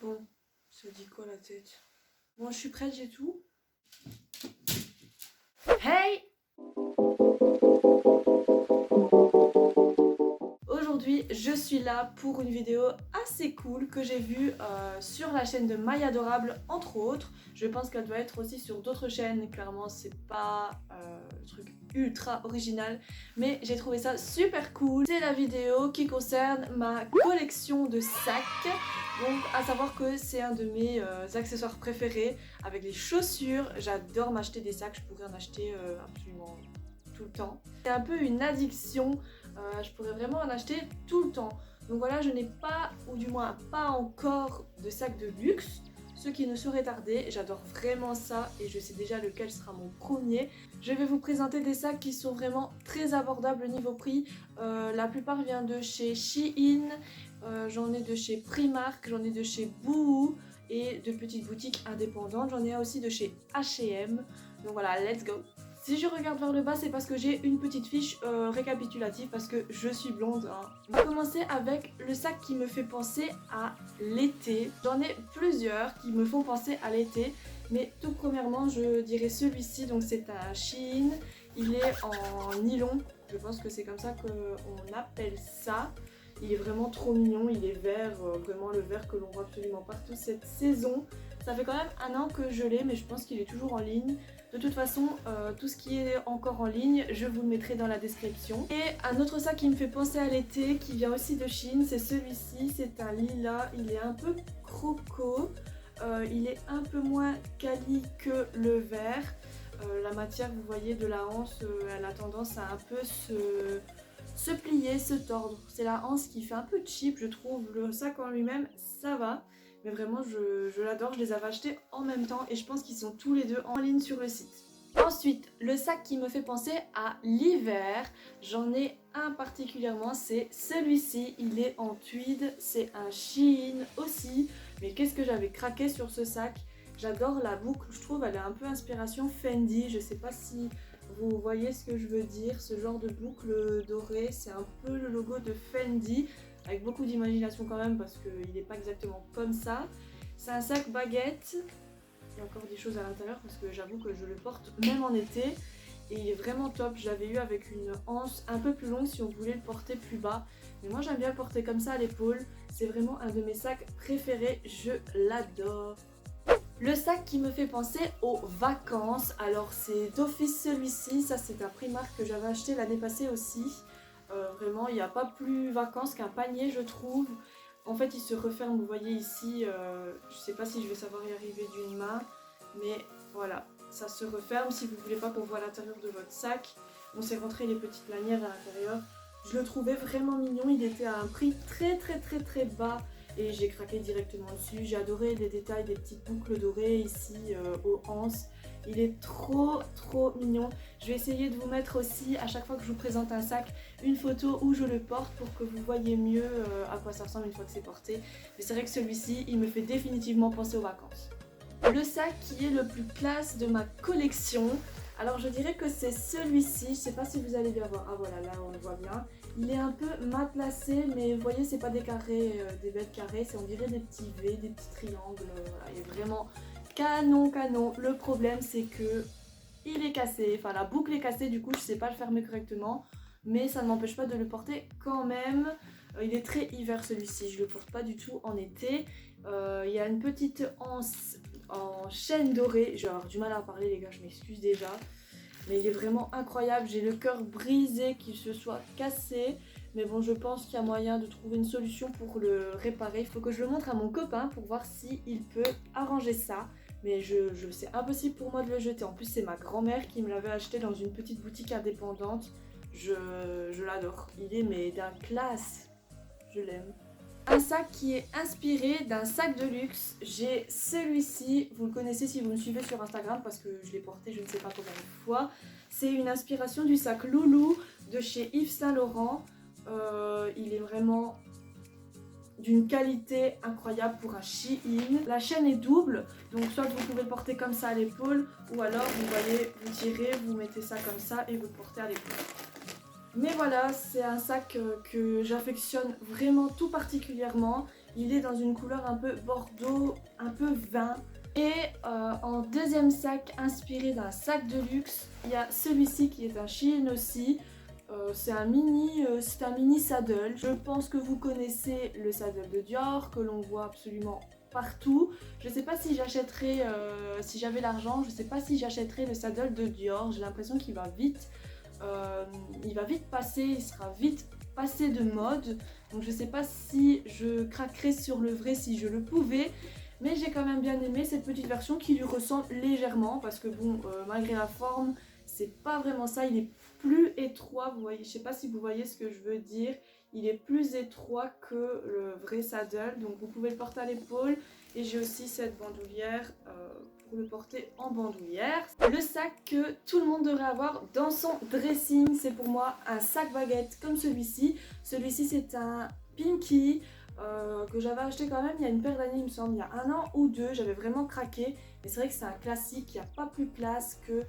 Bon, ça dit quoi la tête? Bon, je suis prête, j'ai tout. Hey! Aujourd'hui, je suis là pour une vidéo assez cool que j'ai vue sur la chaîne de My Adorable, entre autres. Je pense qu'elle doit être aussi sur d'autres chaînes, clairement c'est pas le truc ultra original, mais j'ai trouvé ça super cool. C'est la vidéo qui concerne ma collection de sacs. Donc à savoir que c'est un de mes accessoires préférés avec les chaussures. J'adore m'acheter des sacs, je pourrais en acheter absolument tout le temps. C'est un peu une addiction, je pourrais vraiment en acheter tout le temps. Donc voilà, je n'ai pas, ou du moins pas encore, de sac de luxe, ce qui ne saurait tarder. J'adore vraiment ça et je sais déjà lequel sera mon premier. Je vais vous présenter des sacs qui sont vraiment très abordables niveau prix. La plupart viennent de chez Shein, j'en ai de chez Primark, j'en ai de chez Boohoo et de petites boutiques indépendantes. J'en ai aussi de chez H&M. Donc voilà, let's go! Si je regarde vers le bas, c'est parce que j'ai une petite fiche récapitulative parce que je suis blonde. Hein. On va commencer avec le sac qui me fait penser à l'été. J'en ai plusieurs qui me font penser à l'été. Mais tout premièrement, je dirais celui-ci. Donc c'est un Shein. Il est en nylon. Je pense que c'est comme ça qu'on appelle ça. Il est vraiment trop mignon. Il est vert, vraiment le vert que l'on voit absolument partout cette saison. Ça fait quand même un an que je l'ai, mais je pense qu'il est toujours en ligne. De toute façon, tout ce qui est encore en ligne, je vous le mettrai dans la description. Et un autre sac qui me fait penser à l'été, qui vient aussi de Shein, c'est celui-ci. C'est un lilas, il est un peu croco. Il est un peu moins quali que le vert. La matière, vous voyez, de la anse, elle a tendance à un peu se plier, se tordre. C'est la anse qui fait un peu cheap, je trouve. Le sac en lui-même, ça va. Mais vraiment, je l'adore. Je les avais achetés en même temps et je pense qu'ils sont tous les deux en ligne sur le site. Ensuite, le sac qui me fait penser à l'hiver, j'en ai un particulièrement, c'est celui-ci. Il est en tweed, c'est un Shein aussi. Mais qu'est-ce que j'avais craqué sur ce sac? J'adore la boucle, je trouve elle a un peu inspiration Fendi. Je sais pas si vous voyez ce que je veux dire, ce genre de boucle dorée, c'est un peu le logo de Fendi. Avec beaucoup d'imagination quand même parce qu'il n'est pas exactement comme ça. C'est un sac baguette. Il y a encore des choses à l'intérieur parce que j'avoue que je le porte même en été. Et il est vraiment top. Je l'avais eu avec une anse un peu plus longue si on voulait le porter plus bas. Mais moi j'aime bien le porter comme ça à l'épaule. C'est vraiment un de mes sacs préférés. Je l'adore. Le sac qui me fait penser aux vacances. Alors c'est d'office celui-ci. Ça c'est un Primark que j'avais acheté l'année passée aussi. Vraiment, il n'y a pas plus vacances qu'un panier, je trouve. En fait, il se referme, vous voyez ici, je sais pas si je vais savoir y arriver d'une main, mais voilà, ça se referme. Si vous voulez pas qu'on voit l'intérieur de votre sac, on s'est rentré les petites lanières à l'intérieur. Je le trouvais vraiment mignon, il était à un prix très bas et j'ai craqué directement dessus. J'ai adoré les détails des petites boucles dorées ici aux anses. Il est trop mignon. Je vais essayer de vous mettre aussi à chaque fois que je vous présente un sac une photo où je le porte pour que vous voyez mieux à quoi ça ressemble une fois que c'est porté. Mais c'est vrai que celui-ci, il me fait définitivement penser aux vacances. Le sac qui est le plus classe de ma collection, alors je dirais que c'est celui-ci. Je sais pas si vous allez bien voir. Ah voilà, là on le voit bien. Il est un peu mal placé, mais vous voyez, c'est pas des carrés, des bêtes carrés, c'est on dirait des petits V, des petits triangles. Voilà, il est vraiment canon. Le problème c'est que il est cassé, enfin la boucle est cassée, du coup je sais pas le fermer correctement, mais ça ne m'empêche pas de le porter quand même. Il est très hiver celui-ci, je le porte pas du tout en été. Il y a une petite anse en chaîne dorée, je vais avoir du mal à parler les gars, je m'excuse déjà. Mais il est vraiment incroyable, j'ai le cœur brisé qu'il se soit cassé. Mais bon, je pense qu'il y a moyen de trouver une solution pour le réparer. Il faut que je le montre à mon copain pour voir s'il peut arranger ça. Mais c'est impossible pour moi de le jeter. En plus, c'est ma grand-mère qui me l'avait acheté dans une petite boutique indépendante. Je l'adore. Il est mais d'un classe. Je l'aime. Un sac qui est inspiré d'un sac de luxe. J'ai celui-ci, vous le connaissez si vous me suivez sur Instagram parce que je l'ai porté je ne sais pas combien de fois. C'est une inspiration du sac Loulou de chez Yves Saint Laurent. Il est vraiment d'une qualité incroyable pour un Shein. La chaîne est double, donc soit vous pouvez le porter comme ça à l'épaule, ou alors vous voyez, vous tirez, vous mettez ça comme ça et vous le portez à l'épaule. Mais voilà, c'est un sac que j'affectionne vraiment tout particulièrement. Il est dans une couleur un peu bordeaux, un peu vin. Et en deuxième sac inspiré d'un sac de luxe, il y a celui-ci qui est un Shein aussi. C'est un mini saddle. Je pense que vous connaissez le saddle de Dior, que l'on voit absolument partout. Je sais pas si j'achèterais, si j'avais l'argent, je sais pas si j'achèterais le saddle de Dior. J'ai l'impression qu'il va vite, passer, il sera vite passé de mode. Donc je sais pas si je craquerais sur le vrai si je le pouvais. Mais j'ai quand même bien aimé cette petite version qui lui ressemble légèrement parce que bon, malgré la forme, c'est pas vraiment ça. Il est plus étroit, vous voyez, je sais pas si vous voyez ce que je veux dire. Il est plus étroit que le vrai saddle, donc vous pouvez le porter à l'épaule. Et j'ai aussi cette bandoulière pour le porter en bandoulière. Le sac que tout le monde devrait avoir dans son dressing, c'est pour moi un sac baguette comme celui-ci. Celui-ci c'est un Pinky. Que j'avais acheté quand même il y a une paire d'années, il me semble, il y a 1 an ou 2, j'avais vraiment craqué. Mais c'est vrai que c'est un classique, il n'y a pas plus classe que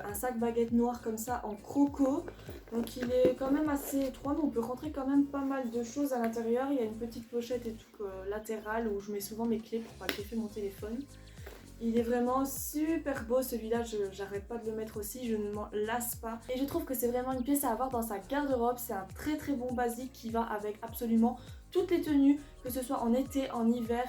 un sac baguette noir comme ça en croco. Donc il est quand même assez étroit, mais on peut rentrer quand même pas mal de choses à l'intérieur. Il y a une petite pochette et tout latérale où je mets souvent mes clés pour pas griffer mon téléphone. Il est vraiment super beau celui-là, j'arrête pas de le mettre aussi, je ne m'en lasse pas. Et je trouve que c'est vraiment une pièce à avoir dans sa garde-robe, c'est un très très bon basique qui va avec absolument toutes les tenues, que ce soit en été, en hiver,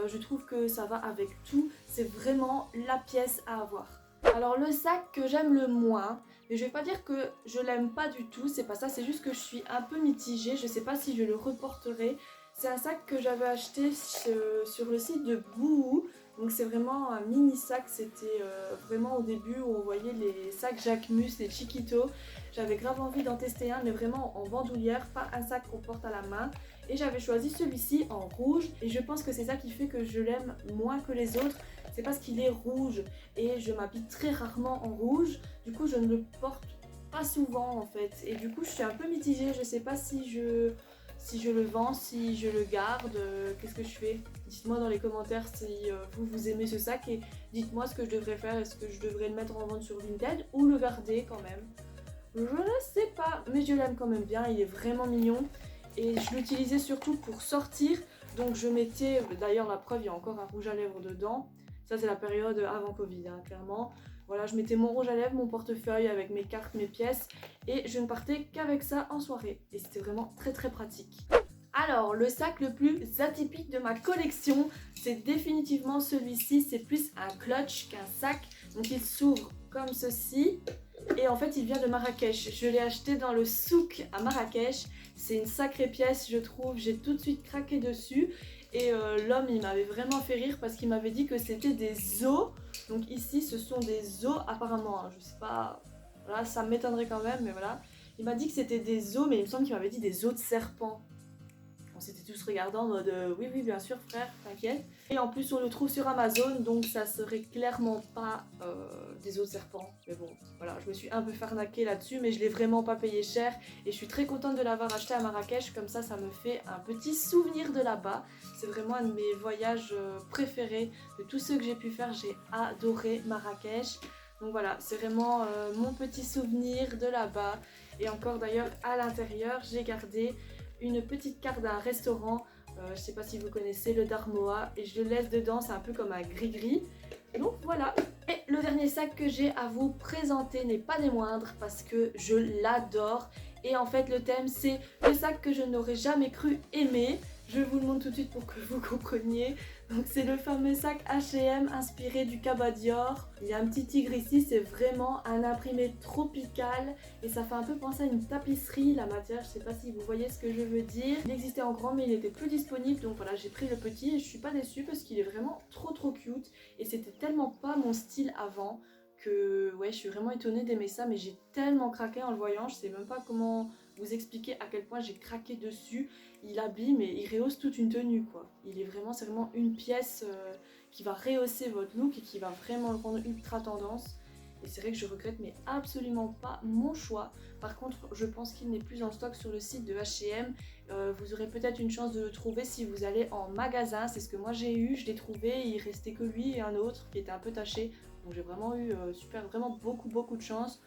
je trouve que ça va avec tout, c'est vraiment la pièce à avoir. Alors le sac que j'aime le moins, mais je vais pas dire que je l'aime pas du tout, c'est pas ça, c'est juste que je suis un peu mitigée, je sais pas si je le reporterai. C'est un sac que j'avais acheté sur le site de Boohoo. Donc c'est vraiment un mini sac, c'était vraiment au début où on voyait les sacs Jacquemus, les Chiquito. J'avais grave envie d'en tester un, mais vraiment en bandoulière, pas un sac qu'on porte à la main. Et j'avais choisi celui-ci en rouge, et je pense que c'est ça qui fait que je l'aime moins que les autres. C'est parce qu'il est rouge, et je m'habille très rarement en rouge, du coup je ne le porte pas souvent en fait. Et du coup je suis un peu mitigée, je sais pas si je le vends, si je le garde, qu'est-ce que je fais? Dites-moi dans les commentaires si vous aimez ce sac et dites-moi ce que je devrais faire. Est-ce que je devrais le mettre en vente sur Vinted ou le garder quand même? Je ne sais pas, mais je l'aime quand même bien, il est vraiment mignon. Et je l'utilisais surtout pour sortir, donc je mettais, d'ailleurs la preuve, il y a encore un rouge à lèvres dedans. Ça c'est la période avant Covid, hein, clairement. Voilà, je mettais mon rouge à lèvres, mon portefeuille avec mes cartes, mes pièces, et je ne partais qu'avec ça en soirée. Et c'était vraiment très très pratique. Alors, le sac le plus atypique de ma collection, c'est définitivement celui-ci. C'est plus un clutch qu'un sac. Donc il s'ouvre comme ceci. Et en fait, il vient de Marrakech. Je l'ai acheté dans le souk à Marrakech. C'est une sacrée pièce, je trouve. J'ai tout de suite craqué dessus. Et l'homme, il m'avait vraiment fait rire parce qu'il m'avait dit que c'était des os. Donc ici, ce sont des os apparemment. Hein, je sais pas, voilà, ça m'étonnerait quand même, mais voilà. Il m'a dit que c'était des os, mais il me semble qu'il m'avait dit des os de serpent. On s'était tous regardés en mode oui, oui, bien sûr, frère, t'inquiète. Et en plus, on le trouve sur Amazon, donc ça serait clairement pas des os de serpent. Mais bon, voilà, je me suis un peu fait arnaquer là-dessus, mais je l'ai vraiment pas payé cher. Et je suis très contente de l'avoir acheté à Marrakech, comme ça me fait un petit souvenir de là-bas. C'est vraiment un de mes voyages préférés. De tous ceux que j'ai pu faire, j'ai adoré Marrakech. Donc voilà, c'est vraiment mon petit souvenir de là-bas. Et encore d'ailleurs, à l'intérieur, j'ai gardé une petite carte d'un restaurant, je sais pas si vous connaissez, le Darmoa, et je le laisse dedans, c'est un peu comme un gris-gris. Donc voilà. Et le dernier sac que j'ai à vous présenter n'est pas des moindres parce que je l'adore. Et en fait le thème c'est le sac que je n'aurais jamais cru aimer. Je vous le montre tout de suite pour que vous compreniez. Donc c'est le fameux sac H&M inspiré du Cabas Dior. Il y a un petit tigre ici, c'est vraiment un imprimé tropical et ça fait un peu penser à une tapisserie. La matière, je sais pas si vous voyez ce que je veux dire. Il existait en grand mais il était plus disponible, donc voilà, j'ai pris le petit et je suis pas déçue parce qu'il est vraiment trop cute et c'était tellement pas mon style avant que ouais, je suis vraiment étonnée d'aimer ça, mais j'ai tellement craqué en le voyant, je sais même pas comment vous expliquer à quel point j'ai craqué dessus. Il habille mais il rehausse toute une tenue quoi. C'est vraiment une pièce qui va rehausser votre look et qui va vraiment le rendre ultra tendance. Et c'est vrai que je regrette mais absolument pas mon choix. Par contre, je pense qu'il n'est plus en stock sur le site de H&M. Vous aurez peut-être une chance de le trouver si vous allez en magasin. C'est ce que moi j'ai eu, je l'ai trouvé. Il restait que lui et un autre qui était un peu taché. Donc j'ai vraiment eu vraiment beaucoup de chance.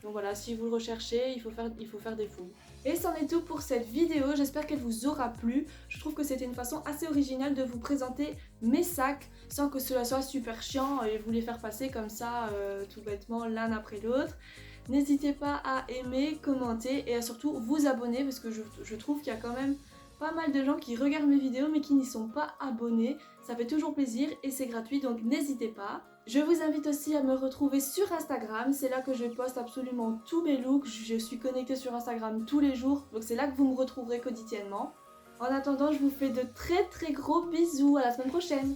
Donc voilà, si vous le recherchez, il faut faire des fouilles. Et c'en est tout pour cette vidéo, j'espère qu'elle vous aura plu. Je trouve que c'était une façon assez originale de vous présenter mes sacs sans que cela soit super chiant et vous les faire passer comme ça tout bêtement l'un après l'autre. N'hésitez pas à aimer, commenter et à surtout vous abonner parce que je trouve qu'il y a quand même pas mal de gens qui regardent mes vidéos mais qui n'y sont pas abonnés. Ça fait toujours plaisir et c'est gratuit donc n'hésitez pas. Je vous invite aussi à me retrouver sur Instagram, c'est là que je poste absolument tous mes looks, je suis connectée sur Instagram tous les jours, donc c'est là que vous me retrouverez quotidiennement. En attendant, je vous fais de très gros bisous, à la semaine prochaine.